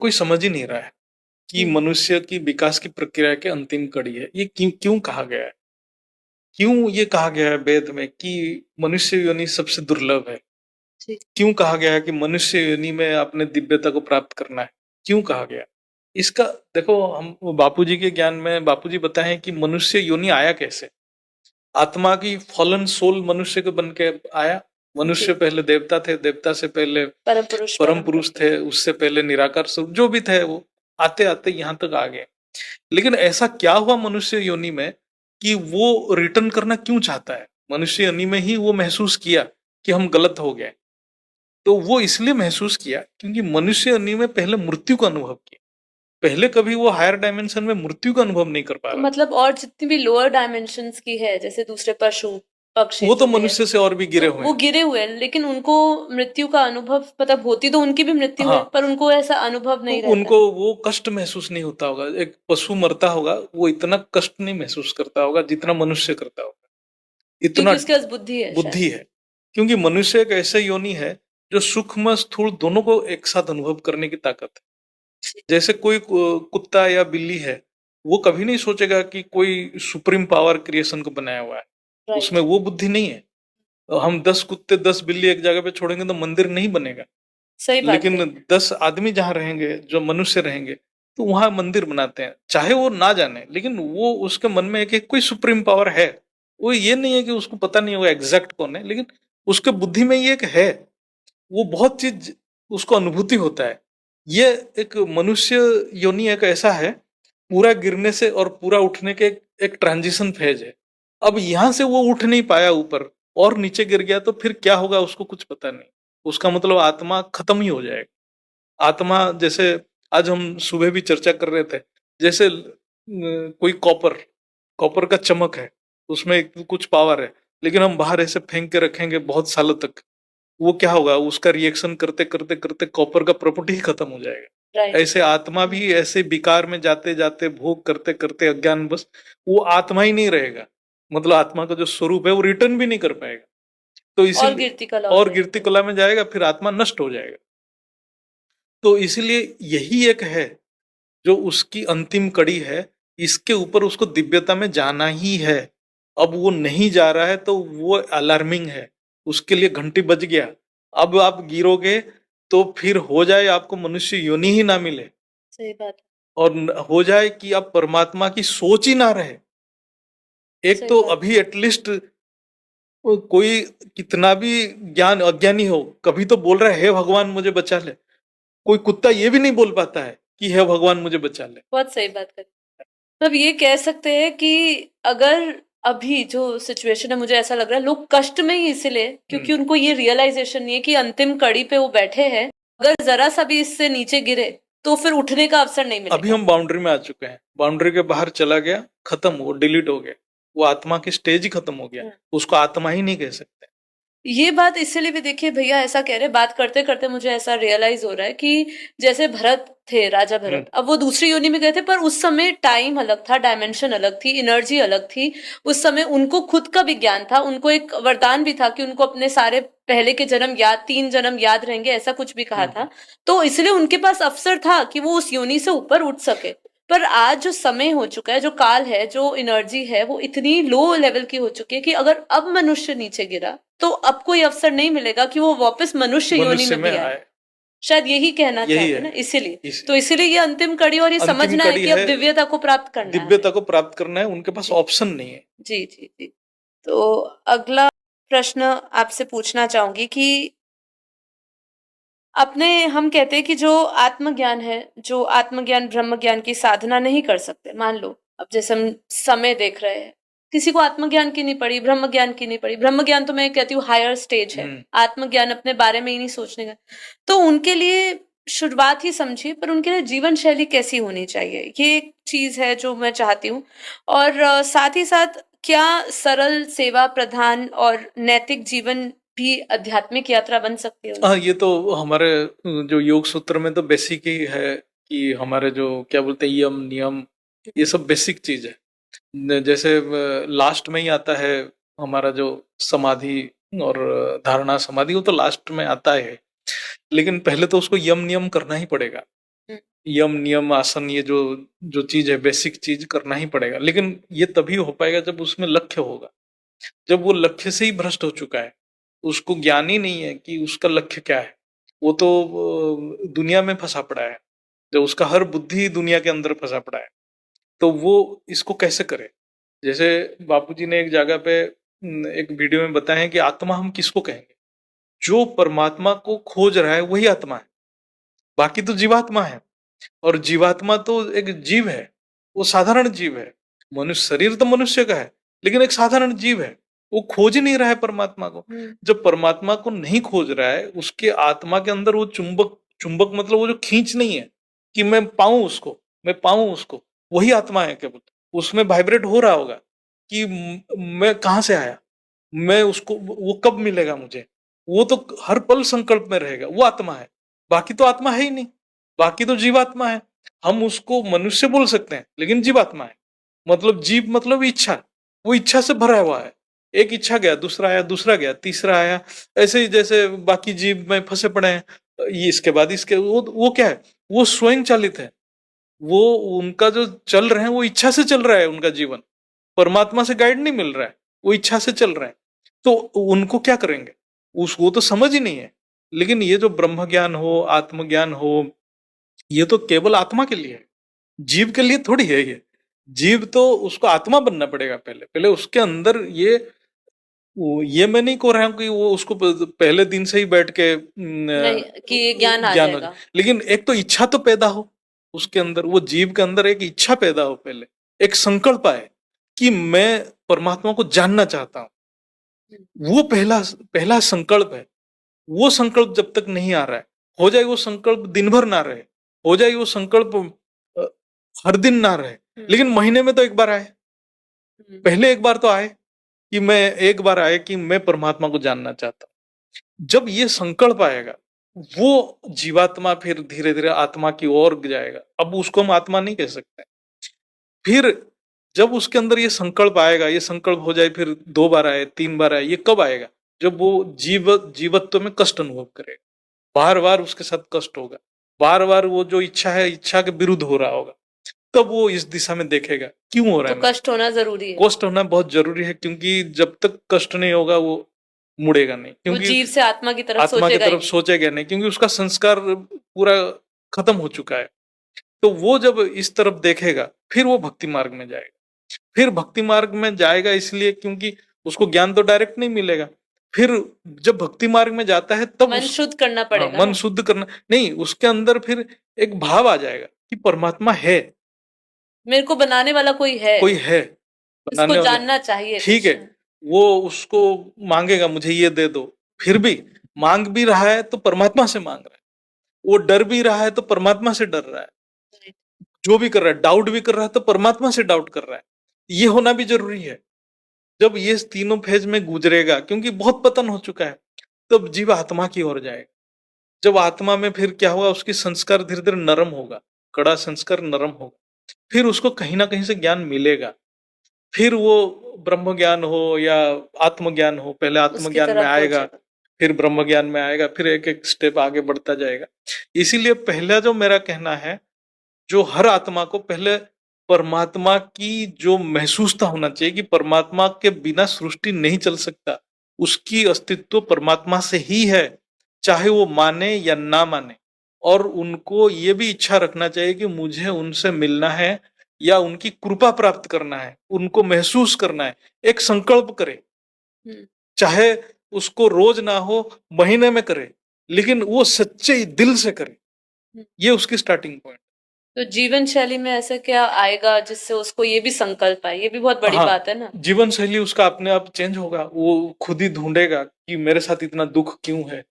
कोई समझ ही नहीं रहा है कि मनुष्य की विकास की प्रक्रिया के अंतिम कड़ी है। ये क्यों क्यों कहा गया है? क्यों ये कहा गया है वेद में कि मनुष्य योनि सबसे दुर्लभ है? क्यों कहा गया है कि मनुष्य योनि में अपने दिव्यता को प्राप्त करना है? क्यों कहा गया? इसका देखो, हम बापूजी के ज्ञान में बापूजी बताएं कि मनुष्य योनि आया कैसे। आत्मा की फॉलन सोल मनुष्य के बन के आया। मनुष्य पहले देवता थे, देवता से पहले परम पुरुष थे, उससे पहले निराकार स्वरूप जो भी थे वो आते आते यहाँ तक आ गए। लेकिन ऐसा क्या हुआ मनुष्य योनि में कि वो रिटर्न करना क्यों चाहता है? मनुष्य योनि में ही वो महसूस किया कि हम गलत हो गए। तो वो इसलिए महसूस किया क्योंकि मनुष्य योनि में पहले मृत्यु का अनुभव किया। पहले कभी वो हायर डायमेंशन में मृत्यु का अनुभव नहीं कर पा रहा। मतलब और जितनी भी लोअर डायमेंशंस की है, जैसे दूसरे पशु पक्षी, वो तो मनुष्य से और भी गिरे हुए वो गिरे हुए हैं, लेकिन उनको मृत्यु का अनुभव, मतलब होती तो उनकी भी मृत्यु है, पर उनको ऐसा अनुभव नहीं रहता। उनको वो कष्ट महसूस नहीं होता होगा। एक पशु मरता होगा, वो इतना कष्ट नहीं महसूस करता होगा जितना मनुष्य करता होगा। इतना उसके पास बुद्धि है क्योंकि मनुष्य एक ऐसे योनि है जो सूक्ष्म स्थूल दोनों को एक साथ अनुभव करने की ताकत है। जैसे कोई कुत्ता या बिल्ली है, वो कभी नहीं सोचेगा कि कोई सुप्रीम पावर क्रिएशन को बनाया हुआ है। उसमें वो बुद्धि नहीं है। हम 10 कुत्ते 10 बिल्ली एक जगह पे छोड़ेंगे तो मंदिर नहीं बनेगा। सही बात लेकिन 10 आदमी जहां रहेंगे, जो मनुष्य रहेंगे, तो वहां मंदिर बनाते हैं। चाहे वो ना जाने, लेकिन वो उसके मन में एक कोई सुप्रीम पावर है। वो ये नहीं है कि उसको पता नहीं होगा एग्जैक्ट कौन है, लेकिन उसके बुद्धि में ये एक है। वो बहुत चीज उसको अनुभूति होता है। ये एक मनुष्य योनि एक ऐसा है, पूरा गिरने से और पूरा उठने के एक ट्रांजिशन फेज है। अब यहां से वो उठ नहीं पाया ऊपर और नीचे गिर गया तो फिर क्या होगा उसको कुछ पता नहीं। उसका मतलब आत्मा खत्म ही हो जाएगा। आत्मा जैसे आज हम सुबह भी चर्चा कर रहे थे, जैसे कोई कॉपर कॉपर का चमक है, उसमें कुछ पावर है, लेकिन हम बाहर ऐसे फेंक के रखेंगे बहुत सालों तक, वो क्या होगा, उसका रिएक्शन करते करते करते कॉपर का प्रॉपर्टी ही खत्म हो जाएगा। ऐसे आत्मा भी ऐसे विकार में जाते जाते भोग करते करते अज्ञान बस वो आत्मा ही नहीं रहेगा। मतलब आत्मा का जो स्वरूप है वो रिटर्न भी नहीं कर पाएगा। तो इसीलिए और गिरती कला में जाएगा, फिर आत्मा नष्ट हो जाएगा। तो इसीलिए यही एक है जो उसकी अंतिम कड़ी है। इसके ऊपर उसको दिव्यता में जाना ही है। अब वो नहीं जा रहा है तो वो अलार्मिंग है, उसके लिए घंटी बज गया। अब आप गिरोगे तो फिर हो जाए आपको मनुष्य योनि ही ना मिले। सही बात। और हो जाए कि आप परमात्मा की सोच ही ना रहे। एक तो अभी एटलीस्ट कोई कितना भी ज्ञान अज्ञानी हो, कभी तो बोल रहा है हे भगवान मुझे बचा ले। कोई कुत्ता ये भी नहीं बोल पाता है कि हे भगवान मुझे बचा ले। बहुत सही बात कर। मतलब ये कह सकते हैं कि अगर अभी जो सिचुएशन है, मुझे ऐसा लग रहा है लोग कष्ट में ही इसलिए क्योंकि उनको ये रियलाइजेशन नहीं है कि अंतिम कड़ी पे वो बैठे हैं, अगर जरा सा भी इससे नीचे गिरे तो फिर उठने का अवसर नहीं मिलेगा। अभी हम बाउंड्री में आ चुके हैं, बाउंड्री के बाहर चला गया, खत्म, वो डिलीट हो गया, वो आत्मा की स्टेज ही खत्म हो गया, उसको आत्मा ही नहीं कह सकते। ये बात इसलिए भी देखिए भैया ऐसा कह रहे, बात करते करते मुझे ऐसा रियलाइज हो रहा है कि जैसे भरत थे, राजा भरत, अब वो दूसरी योनि में गए थे, पर उस समय टाइम अलग था, डायमेंशन अलग थी, एनर्जी अलग थी। उस समय उनको खुद का भी ज्ञान था, उनको एक वरदान भी था कि उनको अपने सारे पहले के जन्म याद, 3 जन्म याद रहेंगे, ऐसा कुछ भी कहा था। तो इसलिए उनके पास अवसर था कि वो उस योनि से ऊपर उठ सके। पर आज जो समय हो चुका है, जो काल है, जो एनर्जी है, वो इतनी लो लेवल की हो चुकी है कि अगर अब मनुष्य नीचे गिरा तो अब कोई अवसर नहीं मिलेगा कि वो वापस मनुष्य योनि में भी आए। शायद यही कहना चाहते हैं ना, इसीलिए तो इसीलिए ये अंतिम कड़ी और ये समझना है कि अब दिव्यता को प्राप्त करना है, दिव्यता को प्राप्त करना है, उनके पास ऑप्शन नहीं है। जी जी जी। तो अगला प्रश्न आपसे पूछना चाहूंगी कि अपने हम कहते हैं कि जो आत्मज्ञान है, जो आत्मज्ञान ब्रह्म ज्ञान की साधना नहीं कर सकते, मान लो अब जैसे हम समय देख रहे हैं, किसी को आत्मज्ञान की नहीं पड़ी, ब्रह्म ज्ञान की नहीं पड़ी। ब्रह्म ज्ञान तो मैं कहती हूँ हायर स्टेज है, आत्मज्ञान अपने बारे में ही नहीं सोचने का। तो उनके लिए शुरुआत ही समझिए, पर उनके लिए जीवन शैली कैसी होनी चाहिए, ये एक चीज है जो मैं चाहती हूँ। और साथ ही साथ क्या सरल सेवा प्रधान और नैतिक जीवन भी आध्यात्मिक यात्रा बन सकती है? हाँ, ये तो हमारे जो योग सूत्र में तो बेसिक ही है कि हमारे जो क्या बोलते हैं यम नियम, ये सब बेसिक चीज है। जैसे लास्ट में ही आता है हमारा जो समाधि और धारणा समाधि, वो तो लास्ट में आता है, लेकिन पहले तो उसको यम नियम करना ही पड़ेगा। यम नियम आसन, ये जो जो चीज है, बेसिक चीज करना ही पड़ेगा, लेकिन ये तभी हो पाएगा जब उसमें लक्ष्य होगा। जब वो लक्ष्य से ही भ्रष्ट हो चुका है, उसको ज्ञान ही नहीं है कि उसका लक्ष्य क्या है, वो तो दुनिया में फंसा पड़ा है, जब उसका हर बुद्धि दुनिया के अंदर फंसा पड़ा है, तो वो इसको कैसे करे। जैसे बापूजी ने एक जगह पे एक वीडियो में बताया है कि आत्मा हम किसको कहेंगे, जो परमात्मा को खोज रहा है वही आत्मा है, बाकी तो जीवात्मा है। और जीवात्मा तो एक जीव है, वो साधारण जीव है। मनुष्य शरीर तो मनुष्य का है, लेकिन एक साधारण जीव है, वो खोज ही नहीं रहा है परमात्मा को। जब परमात्मा को नहीं खोज रहा है, उसके आत्मा के अंदर वो चुंबक, चुंबक मतलब वो जो खींच नहीं है कि मैं पाऊं उसको, मैं पाऊं उसको, वही आत्मा है केवल। उसमें वाइब्रेट हो रहा होगा कि मैं कहां से आया, मैं उसको, वो कब मिलेगा मुझे, वो तो हर पल संकल्प में रहेगा, वो आत्मा है। बाकी तो आत्मा है ही नहीं, बाकी तो जीवात्मा है। हम उसको मनुष्य बोल सकते हैं, लेकिन जीवात्मा है। मतलब जीव मतलब इच्छा, वो इच्छा से भरा हुआ है। एक इच्छा गया, दूसरा आया, दूसरा गया, तीसरा आया, ऐसे ही जैसे बाकी जीव में फंसे पड़े हैं। ये इसके बाद इसके, वो क्या है, वो स्वयं चालित है। वो उनका जो चल रहे हैं वो इच्छा से चल रहा है, उनका जीवन परमात्मा से गाइड नहीं मिल रहा है, वो इच्छा से चल रहे हैं। तो उनको क्या करेंगे, उस वो तो समझ ही नहीं है। लेकिन ये जो ब्रह्म ज्ञान हो, आत्मज्ञान हो, ये तो केवल आत्मा के लिए है, जीव के लिए थोड़ी है ये। जीव तो उसको आत्मा बनना पड़ेगा, पहले पहले उसके अंदर ये, ये मैं नहीं कह रहा हूं कि वो उसको पहले दिन से ही बैठ के नहीं कि ज्ञान आ ज्ञान हो जाए, जाएगा। लेकिन एक तो इच्छा तो पैदा हो उसके अंदर, वो जीव के अंदर एक इच्छा पैदा हो, पहले एक संकल्प आए कि मैं परमात्मा को जानना चाहता हूं। वो पहला पहला संकल्प है। वो संकल्प जब तक नहीं आ रहा है, हो जाए वो संकल्प दिन भर ना रहे, हो जाए वो संकल्प अ, हर दिन ना रहे, लेकिन महीने में तो एक बार आए, पहले एक बार तो आए कि मैं, एक बार आए कि मैं परमात्मा को जानना चाहता हूं। जब ये संकल्प आएगा, वो जीवात्मा फिर धीरे धीरे आत्मा की ओर जाएगा। अब उसको हम आत्मा नहीं कह सकते। फिर जब उसके अंदर ये संकल्प आएगा, ये संकल्प हो जाए, फिर 2 बार आए, 3 बार आए, ये कब आएगा, जब वो जीवत्व में कष्ट अनुभव करेगा, बार बार उसके साथ कष्ट होगा, बार बार वो जो इच्छा है, इच्छा के विरुद्ध हो रहा होगा, तब वो इस दिशा में देखेगा क्यों हो रहा तो है मेरे कष्ट होना जरूरी है, को। कष्ट होना बहुत जरूरी है, क्योंकि जब तक कष्ट नहीं होगा वो मुड़ेगा नहीं, वो क्योंकि जीव से आत्मा की तरफ आत्मा की सोचेगा ही तरफ नहीं। सोचेगा नहीं, क्योंकि उसका संस्कार पूरा खत्म हो चुका है। तो वो जब इस तरफ देखेगा, फिर वो भक्ति मार्ग में जाएगा। फिर भक्ति मार्ग में जाएगा इसलिए क्योंकि उसको ज्ञान तो डायरेक्ट नहीं मिलेगा। फिर जब भक्ति मार्ग में जाता है तब मन शुद्ध करना पड़ेगा मन ना। शुद्ध करना नहीं, उसके अंदर फिर एक भाव आ जाएगा कि परमात्मा है, मेरे को बनाने वाला कोई है, कोई है इसको बनाने वाला। जानना चाहिए ठीक कुछ। है, वो उसको मांगेगा, मुझे ये दे दो, फिर भी मांग भी रहा है तो परमात्मा से मांग रहा है। वो डर भी रहा है तो परमात्मा से डर रहा है। जो भी कर रहा है, डाउट भी कर रहा है तो परमात्मा से डाउट कर रहा है। ये होना भी जरूरी है। जब ये तीनों फेज में गुजरेगा, क्योंकि बहुत पतन हो चुका है, तब जीव आत्मा की ओर जाएगा। जब आत्मा में फिर क्या होगा, उसकी संस्कार धीरे धीरे नरम होगा, कड़ा संस्कार नरम होगा, फिर उसको कहीं ना कहीं से ज्ञान मिलेगा। फिर वो ब्रह्म ज्ञान हो या आत्मज्ञान हो, पहले उसकी आत्मज्ञान में तरफ आएगा, पहुंचेगा। फिर ब्रह्म ज्ञान में आएगा, फिर एक एक स्टेप आगे बढ़ता जाएगा। इसीलिए पहला जो मेरा कहना है, जो हर आत्मा को पहले परमात्मा की जो महसूसता होना चाहिए कि परमात्मा के बिना सृष्टि नहीं चल सकता, उसकी अस्तित्व परमात्मा से ही है, चाहे वो माने या ना माने। और उनको ये भी इच्छा रखना चाहिए कि मुझे उनसे मिलना है या उनकी कृपा प्राप्त करना है, उनको महसूस करना है। एक संकल्प करे, चाहे उसको रोज ना हो, महीने में करे, लेकिन वो सच्चे दिल से करे। ये उसकी स्टार्टिंग पॉइंट। तो जीवन शैली में ऐसा क्या आएगा जिससे उसको ये भी संकल्प आए, ये भी बहुत बड़ी हाँ, बात है ना। जीवन शैली उसका अपने आप चेंज होगा। वो खुद ही ढूंढेगा कि मेरे साथ इतना दुख क्यों है,